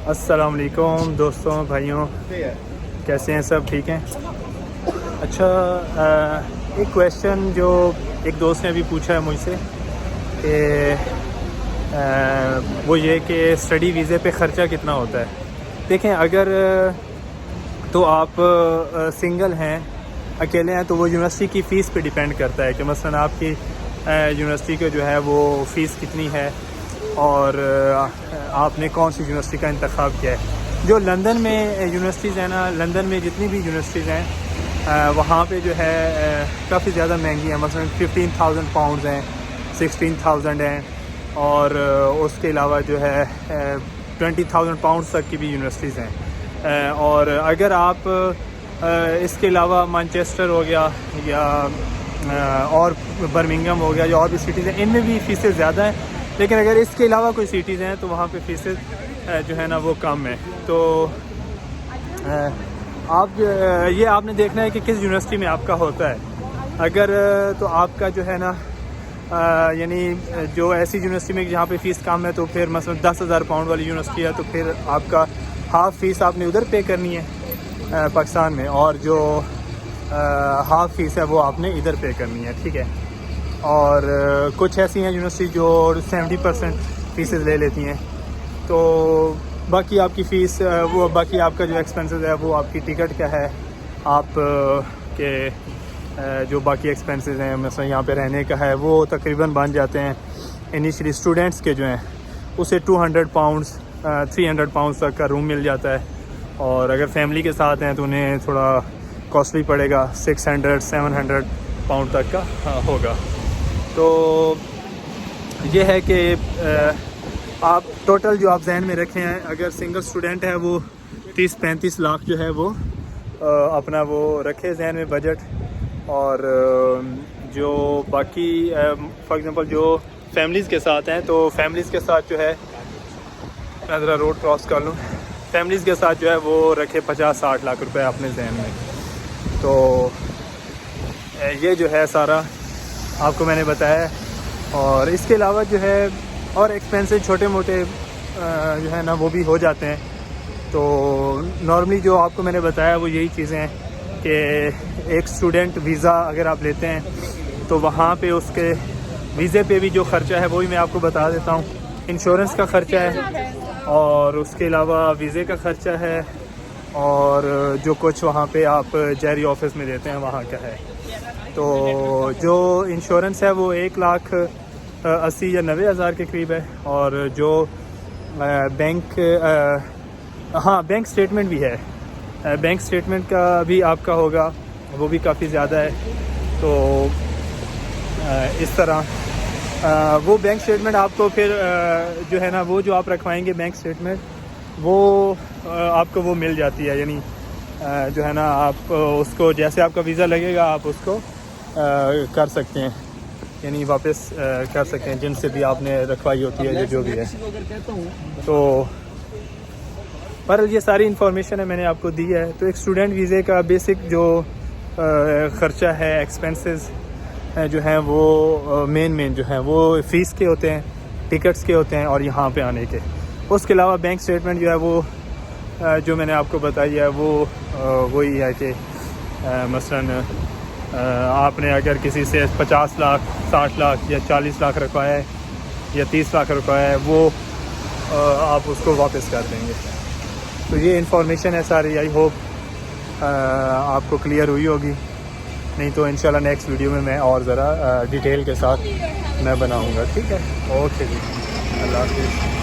السلام علیکم دوستوں بھائیوں، کیسے ہیں سب؟ ٹھیک ہیں؟ اچھا، ایک کویشچن جو ایک دوست نے ابھی پوچھا ہے مجھ سے کہ وہ یہ کہ اسٹڈی ویزے پہ خرچہ کتنا ہوتا ہے۔ دیکھیں، اگر تو آپ سنگل ہیں، اکیلے ہیں، تو وہ یونیورسٹی کی فیس پہ ڈیپینڈ کرتا ہے کہ مثلا آپ کی یونیورسٹی کا جو ہے وہ فیس کتنی ہے اور آپ نے کون سی یونیورسٹی کا انتخاب کیا ہے۔ جو لندن میں یونیورسٹیز ہیں نا، لندن میں جتنی بھی یونیورسٹیز ہیں وہاں پہ جو ہے کافی زیادہ مہنگی ہیں، مثلا 15,000 پاؤنڈز ہیں، 16,000 ہیں، اور اس کے علاوہ جو ہے 20,000 پاؤنڈز تک کی بھی یونیورسٹیز ہیں۔ اور اگر آپ اس کے علاوہ مانچسٹر ہو گیا یا اور برمنگھم ہو گیا یا اور بھی سٹیز ہیں، ان میں بھی فیسیں زیادہ ہیں، لیکن اگر اس کے علاوہ کوئی سٹیز ہیں تو وہاں پہ فیسز جو ہے نا وہ کم ہے۔ تو آپ یہ آپ نے دیکھنا ہے کہ کس یونیورسٹی میں آپ کا ہوتا ہے۔ اگر تو آپ کا جو ہے نا یعنی جو ایسی یونیورسٹی میں جہاں پہ فیس کم ہے، تو پھر مثلا 10,000 پاؤنڈ والی یونیورسٹی ہے تو پھر آپ کا ہاف فیس آپ نے ادھر پے کرنی ہے پاکستان میں، اور جو ہاف فیس ہے وہ آپ نے ادھر پے کرنی ہے، ٹھیک ہے۔ اور کچھ ایسی ہیں یونیورسٹی جو 70% فیسز لے لیتی ہیں، تو باقی آپ کی فیس وہ باقی آپ کا جو ایکسپینسز ہے وہ آپ کی ٹکٹ کا ہے، آپ کے جو باقی ایکسپینسز ہیں مثلا یہاں پہ رہنے کا ہے وہ تقریباً بن جاتے ہیں انیشلی اسٹوڈنٹس کے جو ہیں اسے 200 پاؤنڈز 300 پاؤنڈز تک کا روم مل جاتا ہے، اور اگر فیملی کے ساتھ ہیں تو انہیں تھوڑا کاسٹلی پڑے گا، 600-700 پاؤنڈ تک کا ہوگا۔ تو یہ ہے کہ آپ ٹوٹل جو آپ ذہن میں رکھے ہیں، اگر سنگل اسٹوڈنٹ ہے وہ 30-35 لاکھ جو ہے وہ اپنا وہ رکھے ذہن میں بجٹ، اور جو باقی فار ایگزامپل جو فیملیز کے ساتھ ہیں تو فیملیز کے ساتھ جو ہے، میں ذرا روڈ کراس کر لوں، فیملیز کے ساتھ جو ہے وہ رکھے 50-60 لاکھ روپے اپنے ذہن میں۔ تو یہ جو ہے سارا آپ کو میں نے بتایا ہے، اور اس کے علاوہ جو ہے اور ایکسپینسز چھوٹے موٹے جو ہے نا وہ بھی ہو جاتے ہیں۔ تو نارملی جو آپ کو میں نے بتایا وہ یہی چیزیں ہیں کہ ایک اسٹوڈنٹ ویزا اگر آپ لیتے ہیں تو وہاں پہ اس کے ویزے پہ بھی جو خرچہ ہے وہ بھی میں آپ کو بتا دیتا ہوں۔ انشورنس کا خرچہ ہے، اور اس کے علاوہ ویزے کا خرچہ ہے، اور جو کچھ وہاں پہ آپ جیری آفس میں دیتے ہیں وہاں کا ہے۔ تو جو انشورنس ہے وہ 1,80,000 یا 90,000 کے قریب ہے، اور جو بینک بینک اسٹیٹمنٹ بھی ہے، بینک اسٹیٹمنٹ کا بھی آپ کا ہوگا، وہ بھی کافی زیادہ ہے۔ تو اس طرح وہ بینک اسٹیٹمنٹ آپ کو پھر جو ہے نا وہ جو آپ رکھوائیں گے بینک اسٹیٹمنٹ وہ آپ کو وہ مل جاتی ہے، یعنی جو ہے نا آپ اس کو جیسے آپ کا ویزا لگے گا آپ اس کو کر سکتے ہیں، یعنی واپس کر سکتے ہیں جن سے بھی آپ نے رکھوائی ہوتی ہے جو بھی ہے۔ تو پر یہ ساری انفارمیشن ہے میں نے آپ کو دی ہے۔ تو ایک اسٹوڈنٹ ویزے کا بیسک جو خرچہ ہے، ایکسپینسز جو ہیں وہ مین جو ہیں وہ فیس کے ہوتے ہیں، ٹکٹس کے ہوتے ہیں اور یہاں پہ آنے کے۔ اس کے علاوہ بینک اسٹیٹمنٹ جو ہے وہ جو میں نے آپ کو بتائی ہے وہ وہی ہے کہ مثلاً آپ نے اگر کسی سے 50 لاکھ 60 لاکھ یا 40 لاکھ رکھوایا ہے یا 30 لاکھ رکھوایا ہے، وہ آپ اس کو واپس کر دیں گے۔ تو یہ انفارمیشن ہے ساری، آئی ہوپ آپ کو کلیئر ہوئی ہوگی، نہیں تو انشاءاللہ نیکسٹ ویڈیو میں میں اور ذرا ڈیٹیل کے ساتھ میں بناؤں گا، ٹھیک ہے؟ اوکے جی، اللہ حافظ۔